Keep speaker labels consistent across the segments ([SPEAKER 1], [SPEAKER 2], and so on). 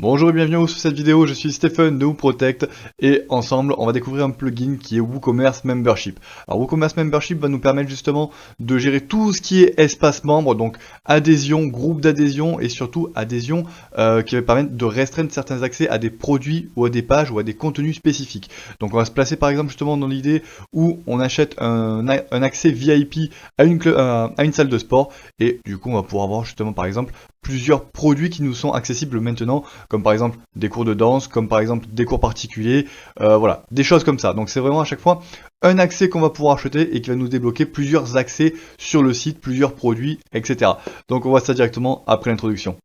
[SPEAKER 1] Bonjour et bienvenue sur cette vidéo, je suis Stephen de WooProtect et ensemble on va découvrir un plugin qui est WooCommerce Membership. Alors WooCommerce Membership va nous permettre justement de gérer tout ce qui est espace membre, donc adhésion, groupe d'adhésion et surtout adhésion qui va permettre de restreindre certains accès à des produits ou à des pages ou à des contenus spécifiques. Donc on va se placer par exemple justement dans l'idée où on achète un accès VIP à une salle de sport et du coup on va pouvoir avoir justement par exemple plusieurs produits qui nous sont accessibles maintenant, comme par exemple des cours de danse, comme par exemple des cours particuliers, voilà, des choses comme ça. Donc c'est vraiment à chaque fois un accès qu'on va pouvoir acheter et qui va nous débloquer plusieurs accès sur le site, plusieurs produits, etc. Donc on voit ça directement après l'introduction.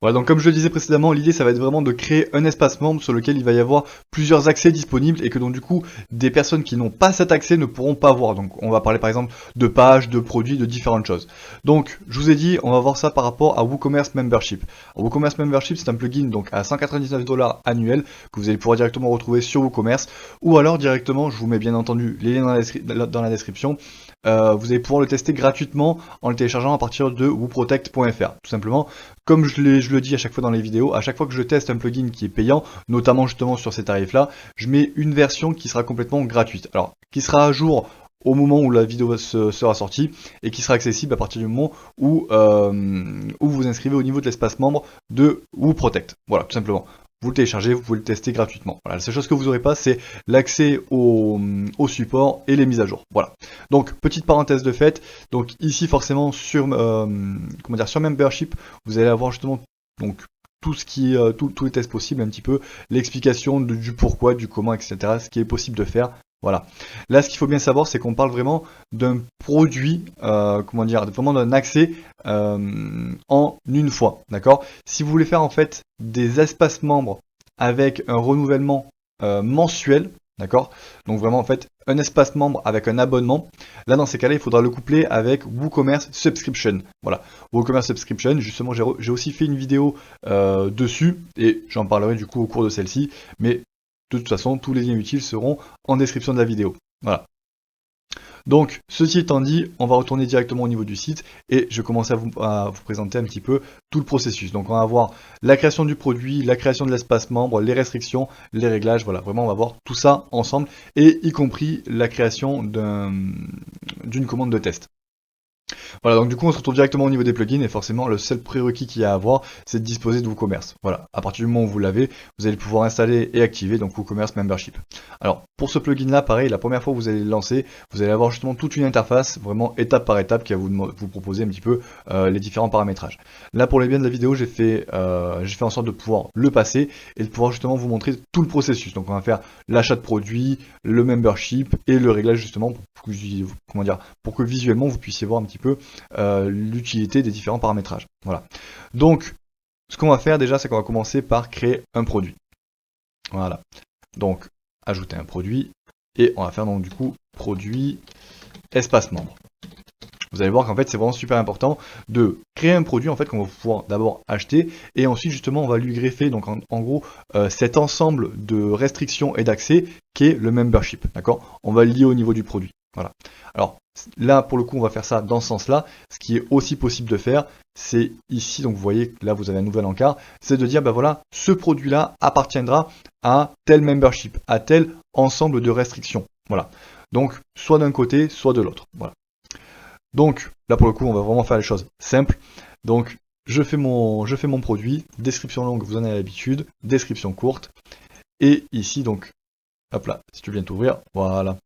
[SPEAKER 1] Voilà, donc comme je le disais précédemment, l'idée ça va être vraiment de créer un espace membre sur lequel il va y avoir plusieurs accès disponibles et que donc du coup des personnes qui n'ont pas cet accès ne pourront pas voir. Donc on va parler par exemple de pages, de produits, de différentes choses. Donc je vous ai dit, on va voir ça par rapport à WooCommerce Membership. Alors, WooCommerce Membership c'est un plugin donc à 199$ annuel que vous allez pouvoir directement retrouver sur WooCommerce ou alors directement, je vous mets bien entendu les liens dans la description. Vous allez pouvoir le tester gratuitement en le téléchargeant à partir de wooprotect.fr. Tout simplement, comme je le dis à chaque fois dans les vidéos, à chaque fois que je teste un plugin qui est payant, notamment justement sur ces tarifs-là, je mets une version qui sera complètement gratuite. Alors, qui sera à jour au moment où la vidéo sera sortie et qui sera accessible à partir du moment où vous inscrivez au niveau de l'espace membre de WooProtect. Voilà, tout simplement. Vous le téléchargez, vous pouvez le tester gratuitement. Voilà, la seule chose que vous n'aurez pas, c'est l'accès au support et les mises à jour. Voilà. Donc, petite parenthèse de fait. Donc, ici, forcément, sur Membership, vous allez avoir justement donc tout ce qui tous les tests possibles, un petit peu l'explication du pourquoi, du comment, etc. Ce qui est possible de faire. Voilà. Là, ce qu'il faut bien savoir, c'est qu'on parle vraiment d'un produit, vraiment d'un accès en une fois, d'accord? Si vous voulez faire en fait des espaces membres avec un renouvellement mensuel, d'accord? Donc vraiment en fait un espace membre avec un abonnement. Là dans ces cas-là, il faudra le coupler avec WooCommerce Subscription. Voilà, WooCommerce Subscription. Justement, j'ai aussi fait une vidéo dessus et j'en parlerai du coup au cours de celle-ci. Mais de toute façon, tous les liens utiles seront en description de la vidéo. Voilà. Donc, ceci étant dit, on va retourner directement au niveau du site et je vais commencer à vous présenter un petit peu tout le processus. Donc, on va voir la création du produit, la création de l'espace membre, les restrictions, les réglages. Voilà, vraiment, on va voir tout ça ensemble et y compris la création d'une commande de test. Voilà, donc du coup on se retrouve directement au niveau des plugins et forcément le seul prérequis qu'il y a à avoir, c'est de disposer de WooCommerce. Voilà, à partir du moment où vous l'avez, vous allez pouvoir installer et activer donc WooCommerce Membership. Alors pour ce plugin là, pareil, la première fois que vous allez le lancer, vous allez avoir justement toute une interface, vraiment étape par étape, qui va vous proposer un petit peu les différents paramétrages. Là pour les biens de la vidéo, j'ai fait en sorte de pouvoir le passer et de pouvoir justement vous montrer tout le processus. Donc on va faire l'achat de produits, le membership et le réglage justement pour que visuellement vous puissiez voir un petit peu l'utilité des différents paramétrages. Voilà. Donc, ce qu'on va faire déjà, c'est qu'on va commencer par créer un produit. Voilà. Donc, ajouter un produit et on va faire donc du coup produit espace membre. Vous allez voir qu'en fait c'est vraiment super important de créer un produit en fait qu'on va pouvoir d'abord acheter et ensuite justement on va lui greffer donc en gros cet ensemble de restrictions et d'accès qui est le membership, d'accord? On va le lier au niveau du produit. Voilà. Alors là pour le coup on va faire ça dans ce sens-là. Ce qui est aussi possible de faire, c'est ici, donc vous voyez là vous avez un nouvel encart, c'est de dire ben voilà, ce produit-là appartiendra à tel membership, à tel ensemble de restrictions. Voilà. Donc soit d'un côté, soit de l'autre. Voilà. Donc là pour le coup on va vraiment faire les choses simples. Donc je fais mon produit, description longue, vous en avez l'habitude, description courte. Et ici donc, hop là, si tu viens t'ouvrir, voilà.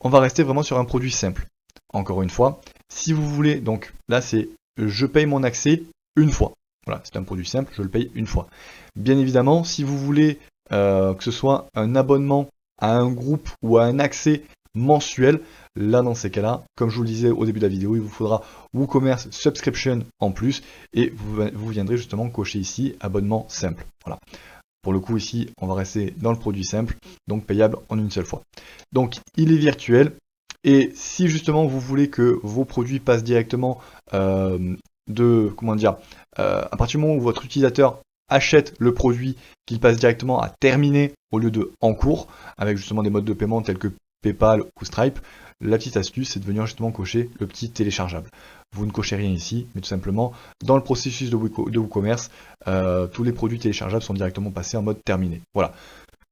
[SPEAKER 1] On va rester vraiment sur un produit simple. Encore une fois, si vous voulez, donc là c'est je paye mon accès une fois. Voilà, c'est un produit simple, je le paye une fois. Bien évidemment, si vous voulez que ce soit un abonnement à un groupe ou à un accès mensuel, là dans ces cas-là, comme je vous le disais au début de la vidéo, il vous faudra WooCommerce Subscription en plus et vous viendrez justement cocher ici abonnement simple. Voilà. Pour le coup ici, on va rester dans le produit simple, donc payable en une seule fois. Donc il est virtuel et si justement vous voulez que vos produits passent directement à partir du moment où votre utilisateur achète le produit, qu'il passe directement à terminer au lieu de en cours, avec justement des modes de paiement tels que PayPal ou Stripe, la petite astuce, c'est de venir justement cocher le petit téléchargeable. Vous ne cochez rien ici, mais tout simplement, dans le processus de WooCommerce, tous les produits téléchargeables sont directement passés en mode terminé. Voilà.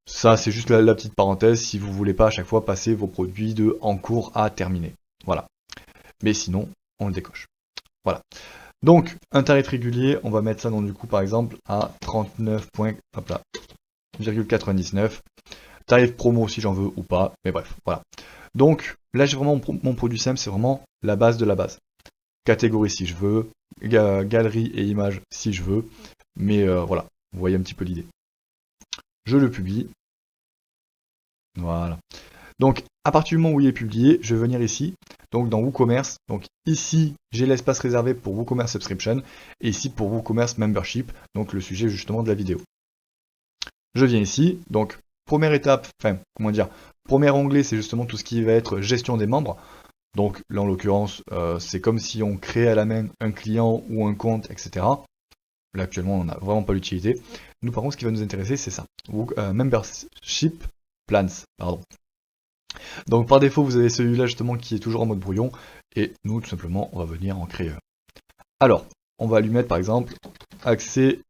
[SPEAKER 1] Ça, c'est juste la petite parenthèse, si vous ne voulez pas à chaque fois passer vos produits de en cours à terminé. Voilà. Mais sinon, on le décoche. Voilà. Donc, un tarif régulier, on va mettre ça donc du coup par exemple à 39,99. Tarif promo si j'en veux ou pas, mais bref, voilà. Donc, là j'ai vraiment mon produit simple, c'est vraiment la base de la base. Catégorie si je veux, galerie et images si je veux, mais voilà, vous voyez un petit peu l'idée. Je le publie. Voilà. Donc, à partir du moment où il est publié, je vais venir ici, donc dans WooCommerce. Donc ici, j'ai l'espace réservé pour WooCommerce Subscription, et ici pour WooCommerce Membership, donc le sujet justement de la vidéo. Je viens ici, donc première étape, enfin, comment dire, premier onglet, c'est justement tout ce qui va être gestion des membres. Donc là, en l'occurrence, c'est comme si on créait à la main un client ou un compte, etc. Là, actuellement, on n'a vraiment pas l'utilité. Nous, par contre, ce qui va nous intéresser, c'est ça. Membership Plans, pardon. Donc par défaut, vous avez celui-là justement qui est toujours en mode brouillon, et nous tout simplement on va venir en créer un. Alors, on va lui mettre par exemple accès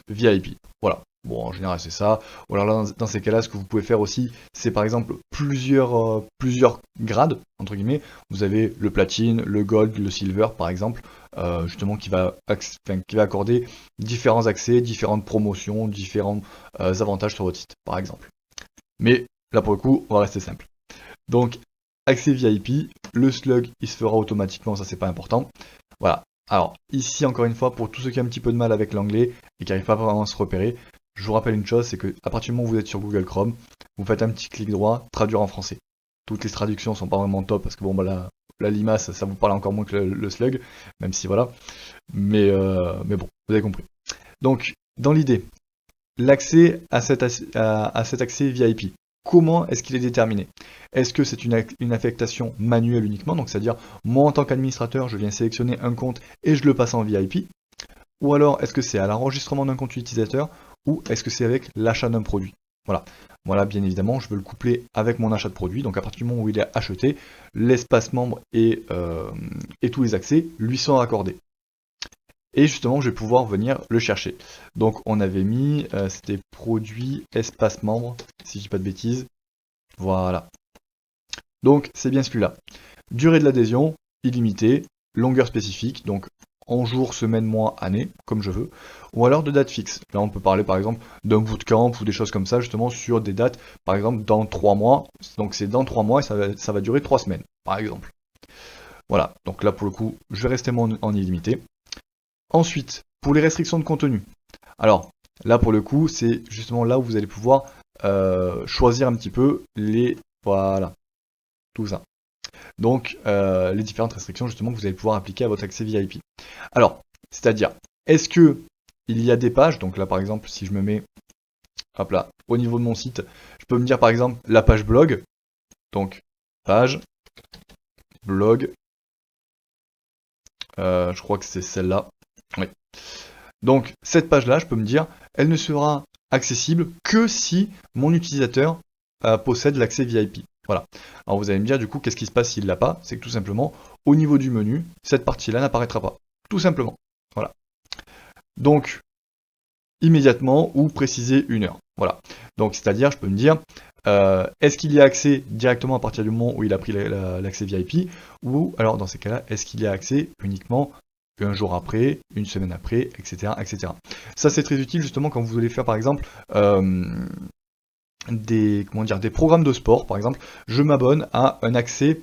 [SPEAKER 1] VIP. Voilà. Bon, en général c'est ça. Ou alors là, dans ces cas-là, ce que vous pouvez faire aussi, c'est par exemple plusieurs grades, entre guillemets. Vous avez le platine, le gold, le silver par exemple, justement qui va accorder différents accès, différentes promotions, différents avantages sur votre site, par exemple. Mais là pour le coup, on va rester simple. Donc, accès VIP, le slug, il se fera automatiquement, ça c'est pas important. Voilà. Alors, ici, encore une fois, pour tous ceux qui ont un petit peu de mal avec l'anglais et qui n'arrivent pas vraiment à se repérer, je vous rappelle une chose, c'est que à partir du moment où vous êtes sur Google Chrome, vous faites un petit clic droit, traduire en français. Toutes les traductions sont pas vraiment top, parce que bon, bah la limace, ça vous parle encore moins que le slug, même si voilà. Mais bon, vous avez compris. Donc, dans l'idée, l'accès à cet accès VIP. Comment est-ce qu'il est déterminé? Est-ce que c'est une affectation manuelle uniquement, donc c'est-à-dire moi en tant qu'administrateur, je viens sélectionner un compte et je le passe en VIP? Ou alors est-ce que c'est à l'enregistrement d'un compte utilisateur, ou est-ce que c'est avec l'achat d'un produit? Voilà. Voilà, bien évidemment, je veux le coupler avec mon achat de produit, donc à partir du moment où il est acheté, l'espace membre et tous les accès lui sont accordés. Et justement, je vais pouvoir venir le chercher. Donc on avait mis, c'était produit espace membre, si je dis pas de bêtises. Voilà. Donc c'est bien celui-là. Durée de l'adhésion, illimitée, longueur spécifique, donc en jours, semaines, mois, années, comme je veux, ou alors de date fixe. Là on peut parler par exemple d'un bootcamp ou des choses comme ça, justement sur des dates, par exemple dans 3 mois, donc c'est dans 3 mois et ça va durer 3 semaines, par exemple. Voilà, donc là pour le coup, je vais rester en illimité. Ensuite, pour les restrictions de contenu. Alors, là pour le coup, c'est justement là où vous allez pouvoir choisir un petit peu les... Voilà, tout ça. Donc, les différentes restrictions justement que vous allez pouvoir appliquer à votre accès VIP. Alors, c'est-à-dire, est-ce que il y a des pages, donc là par exemple, si je me mets, hop là, au niveau de mon site, je peux me dire par exemple la page blog, donc page, blog, je crois que c'est celle-là. Oui. Donc cette page-là, je peux me dire, elle ne sera accessible que si mon utilisateur possède l'accès VIP. Voilà. Alors vous allez me dire du coup, qu'est-ce qui se passe s'il ne l'a pas? C'est que tout simplement, au niveau du menu, cette partie-là n'apparaîtra pas. Tout simplement. Voilà. Donc, immédiatement ou préciser une heure. Voilà. Donc c'est-à-dire, je peux me dire, est-ce qu'il y a accès directement à partir du moment où il a pris l'accès VIP, ou alors dans ces cas-là, est-ce qu'il y a accès uniquement un jour après, une semaine après, etc. etc. Ça c'est très utile justement quand vous voulez faire par exemple des programmes de sport, par exemple, je m'abonne à un accès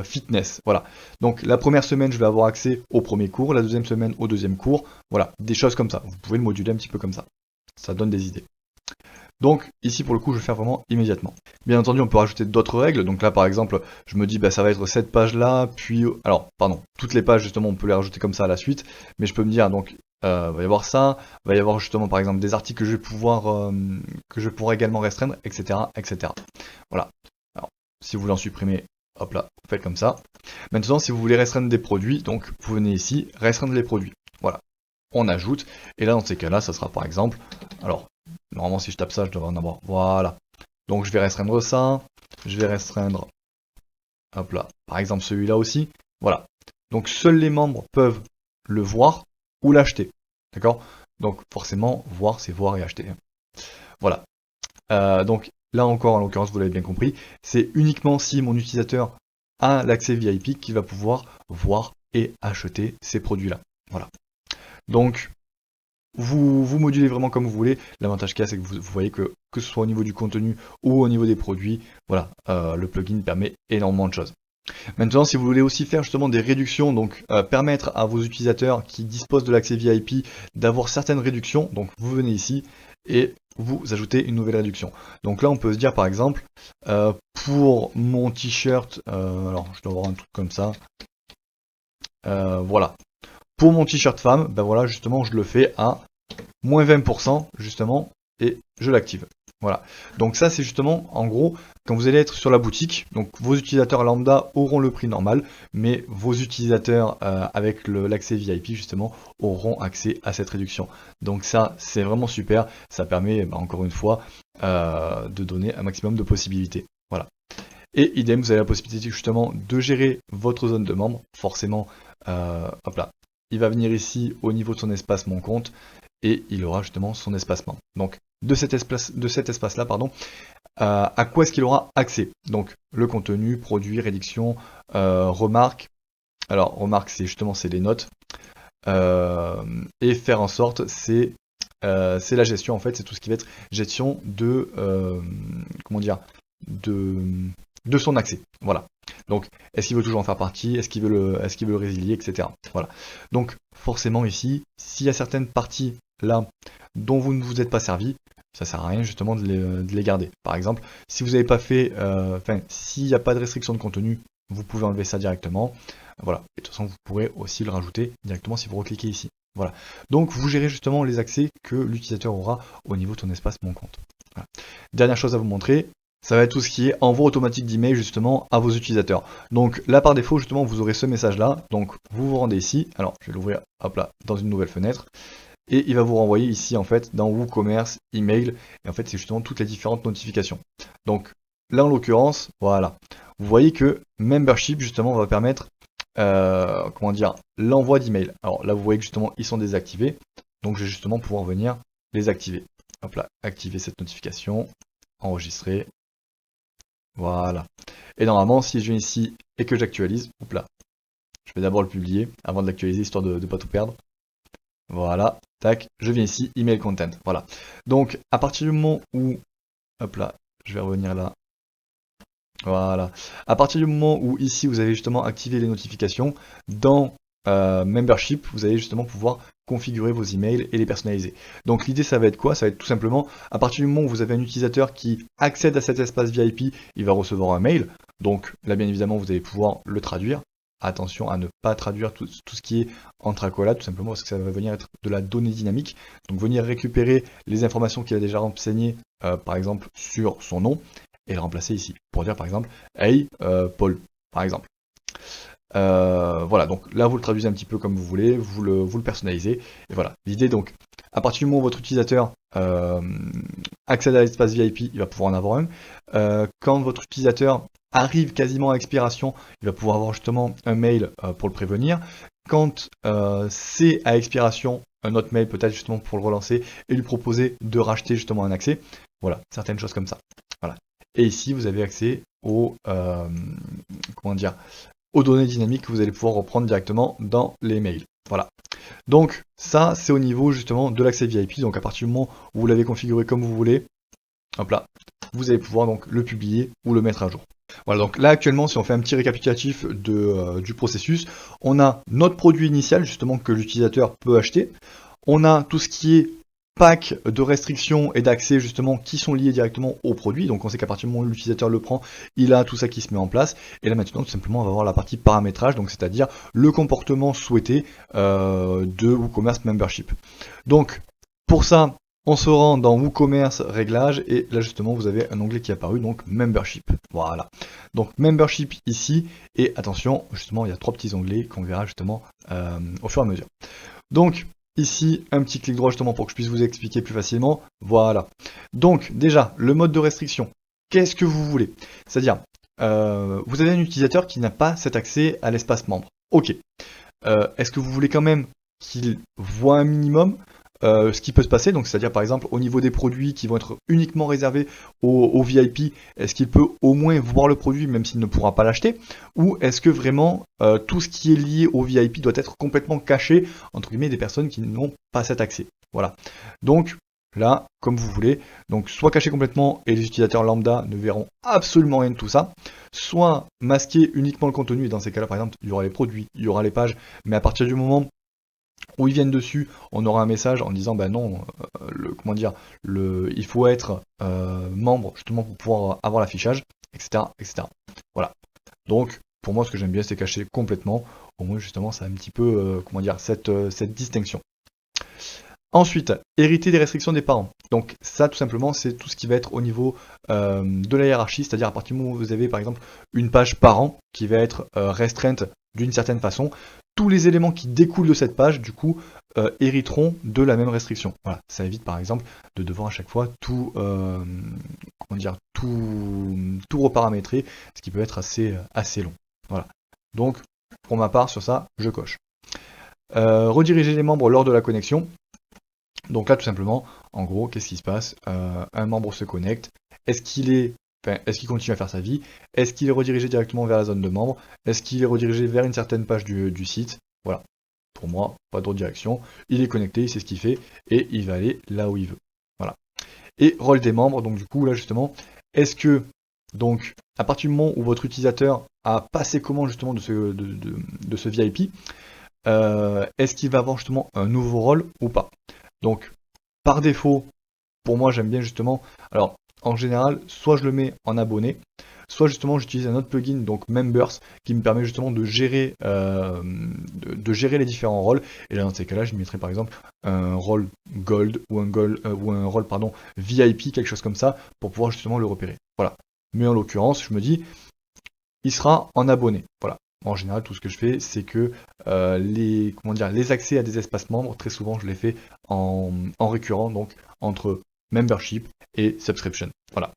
[SPEAKER 1] fitness. Voilà. Donc la première semaine, je vais avoir accès au premier cours, la deuxième semaine au deuxième cours. Voilà, des choses comme ça. Vous pouvez le moduler un petit peu comme ça. Ça donne des idées. Donc ici pour le coup je vais faire vraiment immédiatement. Bien entendu on peut rajouter d'autres règles, donc là par exemple je me dis bah, ça va être cette page là, puis alors pardon, toutes les pages justement on peut les rajouter comme ça à la suite, mais je peux me dire donc va y avoir ça, va y avoir justement par exemple des articles que je vais pouvoir également restreindre, etc. etc. Voilà. Alors si vous voulez en supprimer, hop là, vous faites comme ça. Maintenant si vous voulez restreindre des produits, donc vous venez ici, restreindre les produits. Voilà. On ajoute, et là dans ces cas-là, ça sera par exemple, alors normalement si je tape ça, je devrais en avoir, voilà, Donc je vais restreindre ça, je vais restreindre, hop là, par exemple celui-là aussi, voilà. Donc seuls les membres peuvent le voir ou l'acheter, d'accord? Donc forcément, voir c'est voir et acheter. Voilà. Donc là encore, en l'occurrence, vous l'avez bien compris, c'est uniquement si mon utilisateur a l'accès VIP qu'il va pouvoir voir et acheter ces produits-là. Voilà. Donc vous modulez vraiment comme vous voulez. L'avantage qu'il y a, c'est que vous voyez que ce soit au niveau du contenu ou au niveau des produits, voilà, le plugin permet énormément de choses. Maintenant, si vous voulez aussi faire justement des réductions, donc permettre à vos utilisateurs qui disposent de l'accès VIP d'avoir certaines réductions, donc vous venez ici et vous ajoutez une nouvelle réduction. Donc là, on peut se dire par exemple, pour mon t-shirt, alors je dois avoir un truc comme ça, voilà. Pour mon t-shirt femme, ben voilà, justement, je le fais à moins 20%, justement, et je l'active. Voilà. Donc ça, c'est justement, en gros, quand vous allez être sur la boutique, donc vos utilisateurs lambda auront le prix normal, mais vos utilisateurs avec l'accès VIP, justement, auront accès à cette réduction. Donc ça, c'est vraiment super. Ça permet, encore une fois, de donner un maximum de possibilités. Voilà. Et idem, vous avez la possibilité justement de gérer votre zone de membres. Forcément, hop là, il va venir ici au niveau de son espace mon compte et il aura justement son espacement. Donc de cet espace-là, pardon, à quoi est-ce qu'il aura accès? Donc le contenu, produit, réduction, remarques. Alors remarques, c'est justement c'est les notes. Et faire en sorte, c'est la gestion en fait, c'est tout ce qui va être gestion de comment dire, de son accès. Voilà. Donc, est-ce qu'il veut toujours en faire partie? Est-ce qu'il veut le résilier, etc. Voilà. Donc, forcément ici, s'il y a certaines parties là dont vous ne vous êtes pas servi, ça sert à rien justement de les garder. Par exemple, si vous n'avez pas fait, s'il n'y a pas de restriction de contenu, vous pouvez enlever ça directement. Voilà. Et de toute façon, vous pourrez aussi le rajouter directement si vous recliquez ici. Voilà. Donc, vous gérez justement les accès que l'utilisateur aura au niveau de son espace mon compte. Voilà. Dernière chose à vous montrer, ça va être tout ce qui est envoi automatique d'email justement à vos utilisateurs. Donc là par défaut justement vous aurez ce message là, donc vous vous rendez ici, alors je vais l'ouvrir hop là dans une nouvelle fenêtre, et il va vous renvoyer ici en fait dans WooCommerce, email, et en fait c'est justement toutes les différentes notifications. Donc là en l'occurrence, voilà, vous voyez que Membership justement va permettre comment dire, l'envoi d'email. Alors là vous voyez que justement ils sont désactivés, donc je vais justement pouvoir venir les activer. Hop là, activer cette notification, enregistrer. Voilà. Et normalement, si je viens ici et que j'actualise, hop là, je vais d'abord le publier avant de l'actualiser histoire de ne pas tout perdre. Voilà, tac, je viens ici, email content. Voilà. Donc, à partir du moment où, hop là, je vais revenir là. Voilà. À partir du moment où ici vous avez justement activé les notifications, dans Membership, vous allez justement pouvoir configurer vos emails et les personnaliser. Donc l'idée ça va être quoi? Ça va être tout simplement, à partir du moment où vous avez un utilisateur qui accède à cet espace VIP, il va recevoir un mail. Donc là bien évidemment vous allez pouvoir le traduire. Attention à ne pas traduire tout ce qui est entre accolades, tout simplement parce que ça va venir être de la donnée dynamique. Donc venir récupérer les informations qu'il a déjà renseignées, par exemple sur son nom, et le remplacer ici, pour dire par exemple Hey Paul, par exemple. Voilà, donc là vous le traduisez un petit peu comme vous voulez, vous le personnalisez, et voilà. L'idée donc, à partir du moment où votre utilisateur accède à l'espace VIP, il va pouvoir en avoir un. Quand votre utilisateur arrive quasiment à expiration, il va pouvoir avoir justement un mail pour le prévenir. Quand c'est à expiration, un autre mail peut-être justement pour le relancer et lui proposer de racheter justement un accès. Voilà, certaines choses comme ça. Voilà. Et ici, vous avez accès aux données dynamiques que vous allez pouvoir reprendre directement dans les mails. Voilà. Donc ça, c'est au niveau justement de l'accès VIP. Donc à partir du moment où vous l'avez configuré comme vous voulez, hop là, vous allez pouvoir donc le publier ou le mettre à jour. Voilà, donc là actuellement, si on fait un petit récapitulatif du processus, on a notre produit initial justement que l'utilisateur peut acheter. On a tout ce qui est pack de restrictions et d'accès justement qui sont liés directement au produit. Donc on sait qu'à partir du moment où l'utilisateur le prend, il a tout ça qui se met en place. Et là maintenant tout simplement on va voir la partie paramétrage, donc c'est-à-dire le comportement souhaité de WooCommerce Membership. Donc pour ça, on se rend dans WooCommerce réglages et là justement vous avez un onglet qui est apparu, donc Membership. Voilà. Donc Membership ici, et attention, justement il y a 3 petits onglets qu'on verra justement au fur et à mesure. Donc ici, un petit clic droit justement pour que je puisse vous expliquer plus facilement. Voilà. Donc déjà, le mode de restriction. qu'est-ce que vous voulez? C'est-à-dire, vous avez un utilisateur qui n'a pas cet accès à l'espace membre. Ok. Est-ce que vous voulez quand même qu'il voit un minimum ce qui peut se passer, donc c'est-à-dire par exemple au niveau des produits qui vont être uniquement réservés aux VIP, est-ce qu'il peut au moins voir le produit même s'il ne pourra pas l'acheter, ou est-ce que vraiment tout ce qui est lié au VIP doit être complètement caché entre guillemets des personnes qui n'ont pas cet accès. Voilà. Donc là, comme vous voulez, donc soit caché complètement et les utilisateurs lambda ne verront absolument rien de tout ça, soit masquer uniquement le contenu, et dans ces cas-là par exemple il y aura les produits, il y aura les pages, mais à partir du moment où ils viennent dessus, on aura un message en disant bah non, il faut être membre justement pour pouvoir avoir l'affichage, etc., etc. Voilà. Donc pour moi ce que j'aime bien c'est cacher complètement, au moins justement ça a un petit peu cette distinction. Ensuite, hériter des restrictions des parents. Donc ça tout simplement c'est tout ce qui va être au niveau de la hiérarchie, c'est-à-dire à partir du moment où vous avez par exemple une page parent qui va être restreinte d'une certaine façon, tous les éléments qui découlent de cette page, du coup, hériteront de la même restriction. Voilà, ça évite par exemple de devoir à chaque fois tout reparamétrer, ce qui peut être assez long. Voilà. Donc, pour ma part, sur ça, je coche. Rediriger les membres lors de la connexion. Donc là, tout simplement, en gros, qu'est-ce qui se passe? Un membre se connecte. Est-ce qu'il continue à faire sa vie? Est-ce qu'il est redirigé directement vers la zone de membre? Est-ce qu'il est redirigé vers une certaine page du site? Voilà. Pour moi, pas de redirection. Il est connecté, il sait ce qu'il fait, et il va aller là où il veut. Voilà. Et rôle des membres, donc du coup, là justement, est-ce que, donc, à partir du moment où votre utilisateur a passé commande justement de ce VIP, est-ce qu'il va avoir justement un nouveau rôle ou pas? Donc, par défaut, pour moi, j'aime bien justement, alors, en général, soit je le mets en abonné, soit justement j'utilise un autre plugin, donc Members, qui me permet justement de gérer les différents rôles. Et là, dans ces cas-là, je mettrai par exemple un rôle Gold ou un rôle VIP, quelque chose comme ça, pour pouvoir justement le repérer. Voilà. Mais en l'occurrence, je me dis, il sera en abonné. Voilà. En général, tout ce que je fais, c'est que les accès à des espaces membres, très souvent, je les fais en récurrent, donc entre membership et subscription. Voilà.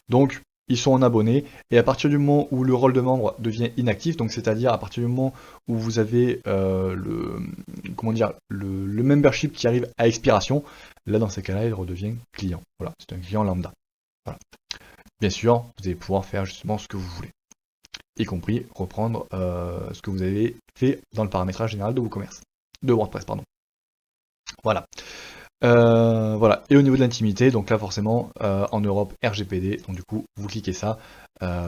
[SPEAKER 1] Donc, ils sont en abonné, et à partir du moment où le rôle de membre devient inactif, donc c'est-à-dire à partir du moment où vous avez le membership qui arrive à expiration, là dans ces cas-là, il redevient client. Voilà, c'est un client lambda. Voilà. Bien sûr, vous allez pouvoir faire justement ce que vous voulez, y compris reprendre ce que vous avez fait dans le paramétrage général de WooCommerce, de WordPress, pardon. Voilà. Voilà. Et au niveau de l'intimité, donc là forcément en Europe RGPD, donc du coup vous cliquez ça,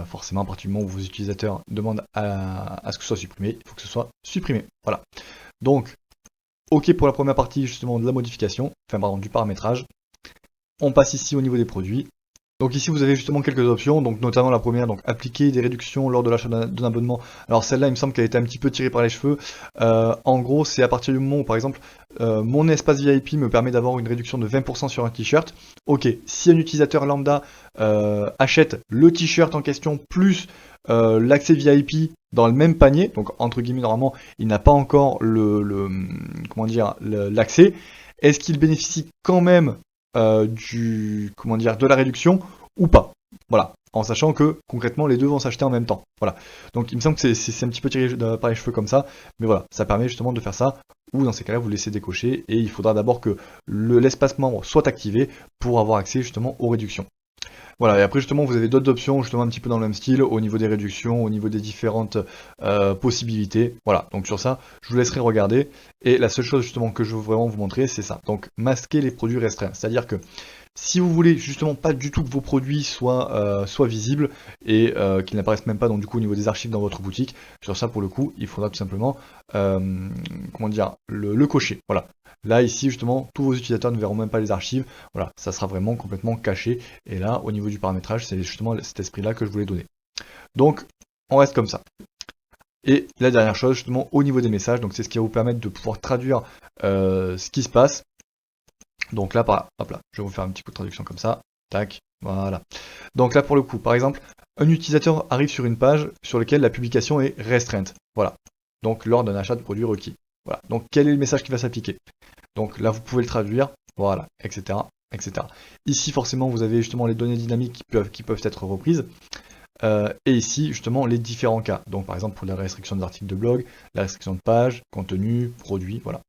[SPEAKER 1] forcément à partir du moment où vos utilisateurs demandent à ce que ce soit supprimé, il faut que ce soit supprimé. Voilà. Donc ok pour la première partie justement de la modification, du paramétrage. On passe ici au niveau des produits. Donc ici vous avez justement quelques options, donc notamment la première, donc appliquer des réductions lors de l'achat d'un abonnement. Alors celle-là il me semble qu'elle a été un petit peu tirée par les cheveux. En gros c'est à partir du moment où par exemple mon espace VIP me permet d'avoir une réduction de 20% sur un t-shirt. Ok, si un utilisateur lambda achète le t-shirt en question plus l'accès VIP dans le même panier, donc entre guillemets normalement il n'a pas encore l'accès, est-ce qu'il bénéficie quand même de la réduction ou pas. Voilà, en sachant que concrètement les deux vont s'acheter en même temps. Voilà. Donc il me semble que c'est un petit peu tiré par les cheveux comme ça, mais voilà, ça permet justement de faire ça, ou dans ces cas-là vous laissez décocher, et il faudra d'abord que l'espace membre soit activé pour avoir accès justement aux réductions. Voilà, et après justement vous avez d'autres options justement un petit peu dans le même style, au niveau des réductions, au niveau des différentes possibilités. Voilà, donc sur ça, je vous laisserai regarder. Et la seule chose justement que je veux vraiment vous montrer, c'est ça. Donc masquer les produits restreints. C'est-à-dire que si vous voulez justement pas du tout que vos produits soient visibles et qu'ils n'apparaissent même pas donc du coup au niveau des archives dans votre boutique, sur ça pour le coup, il faudra tout simplement le cocher. Voilà. Là, ici, justement, tous vos utilisateurs ne verront même pas les archives. Voilà, ça sera vraiment complètement caché. Et là, au niveau du paramétrage, c'est justement cet esprit-là que je voulais donner. Donc, on reste comme ça. Et la dernière chose, justement, au niveau des messages, donc c'est ce qui va vous permettre de pouvoir traduire ce qui se passe. Donc là, hop là, je vais vous faire un petit coup de traduction comme ça. Tac, voilà. Donc là, pour le coup, par exemple, un utilisateur arrive sur une page sur laquelle la publication est restreinte. Voilà. Donc lors d'un achat de produits requis. Voilà. Donc quel est le message qui va s'appliquer? Donc là, vous pouvez le traduire, voilà, etc. etc. Ici, forcément, vous avez justement les données dynamiques qui peuvent être reprises. Et ici, justement, les différents cas. Donc, par exemple, pour la restriction des articles de blog, la restriction de page, contenu, produit, voilà.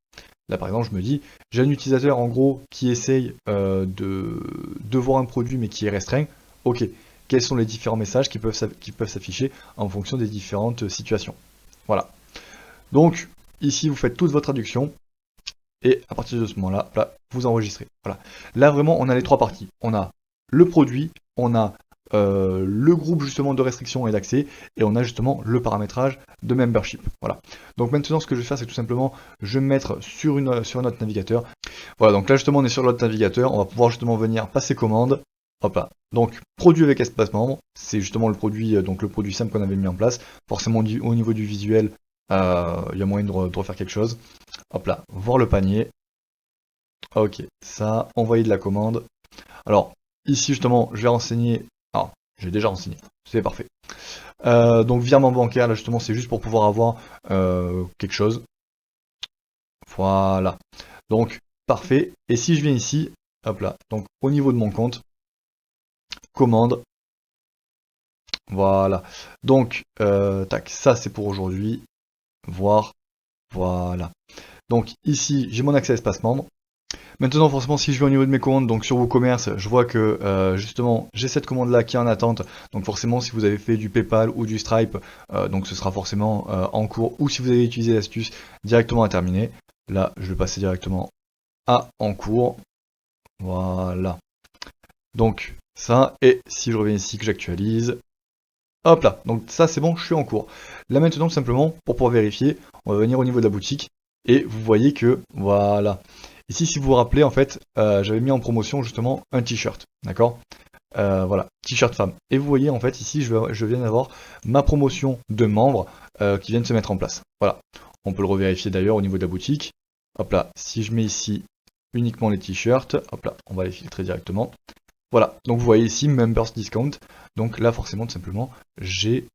[SPEAKER 1] Là, par exemple, je me dis, j'ai un utilisateur, en gros, qui essaye de voir un produit, mais qui est restreint. Ok, quels sont les différents messages qui peuvent s'afficher en fonction des différentes situations. Voilà. Donc, ici, vous faites toute votre traduction. Et à partir de ce moment-là, là, vous enregistrez. Voilà. Là, vraiment, on a les trois parties. On a le produit, on a le groupe justement de restriction et d'accès, et on a justement le paramétrage de membership. Voilà. Donc maintenant, ce que je vais faire, c'est tout simplement, je vais me mettre sur un autre navigateur. Voilà, donc là justement, on est sur l'autre navigateur, on va pouvoir justement venir passer commande. Hop là. Donc produit avec espace membre, c'est justement le produit, donc le produit simple qu'on avait mis en place. Forcément, au niveau du visuel, il y a moyen de refaire quelque chose. Hop là, voir le panier. Ok, ça, envoyer de la commande. Alors, ici justement, je vais renseigner. Ah, j'ai déjà renseigné, c'est parfait. Donc, virement bancaire, là justement, c'est juste pour pouvoir avoir quelque chose. Voilà. Donc, parfait. Et si je viens ici, hop là, donc au niveau de mon compte, commande. Voilà. Donc, tac, ça c'est pour aujourd'hui. Voir. Voilà. Donc ici, j'ai mon accès à espace membre. Maintenant, forcément, si je vais au niveau de mes commandes, donc sur WooCommerce, je vois que justement, j'ai cette commande-là qui est en attente. Donc forcément, si vous avez fait du PayPal ou du Stripe, donc ce sera forcément en cours. Ou si vous avez utilisé l'astuce, directement à terminer. Là, je vais passer directement à en cours. Voilà. Donc ça, et si je reviens ici, que j'actualise, hop là. Donc ça, c'est bon, je suis en cours. Là maintenant, tout simplement, pour pouvoir vérifier, on va venir au niveau de la boutique. Et vous voyez que, voilà. Ici, si vous vous rappelez, en fait, j'avais mis en promotion justement un t-shirt, d'accord. Voilà, t-shirt femme. Et vous voyez, en fait, ici, je viens d'avoir ma promotion de membres qui vient de se mettre en place. Voilà, on peut le revérifier d'ailleurs au niveau de la boutique. Hop là, si je mets ici uniquement les t-shirts, hop là, on va les filtrer directement. Voilà, donc vous voyez ici Members Discount. Donc là, forcément, tout simplement, j'ai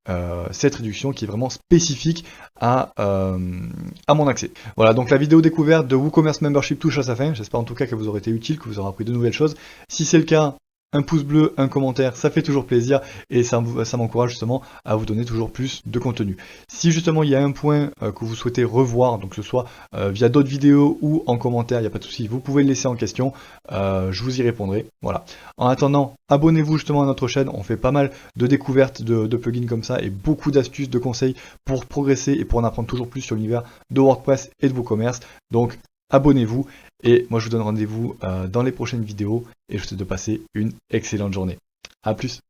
[SPEAKER 1] cette réduction qui est vraiment spécifique à mon accès. Voilà, donc la vidéo découverte de WooCommerce Membership touche à sa fin. J'espère en tout cas qu'elle vous aura été utile, que vous aurez appris de nouvelles choses. Si c'est le cas, un pouce bleu, un commentaire, ça fait toujours plaisir et ça m'encourage justement à vous donner toujours plus de contenu. Si justement il y a un point que vous souhaitez revoir, donc que ce soit via d'autres vidéos ou en commentaire, il n'y a pas de souci, vous pouvez le laisser en question, je vous y répondrai. Voilà. En attendant, abonnez-vous justement à notre chaîne, on fait pas mal de découvertes de plugins comme ça et beaucoup d'astuces, de conseils pour progresser et pour en apprendre toujours plus sur l'univers de WordPress et de WooCommerce. Donc abonnez-vous et moi je vous donne rendez-vous dans les prochaines vidéos et je vous souhaite de passer une excellente journée. A plus.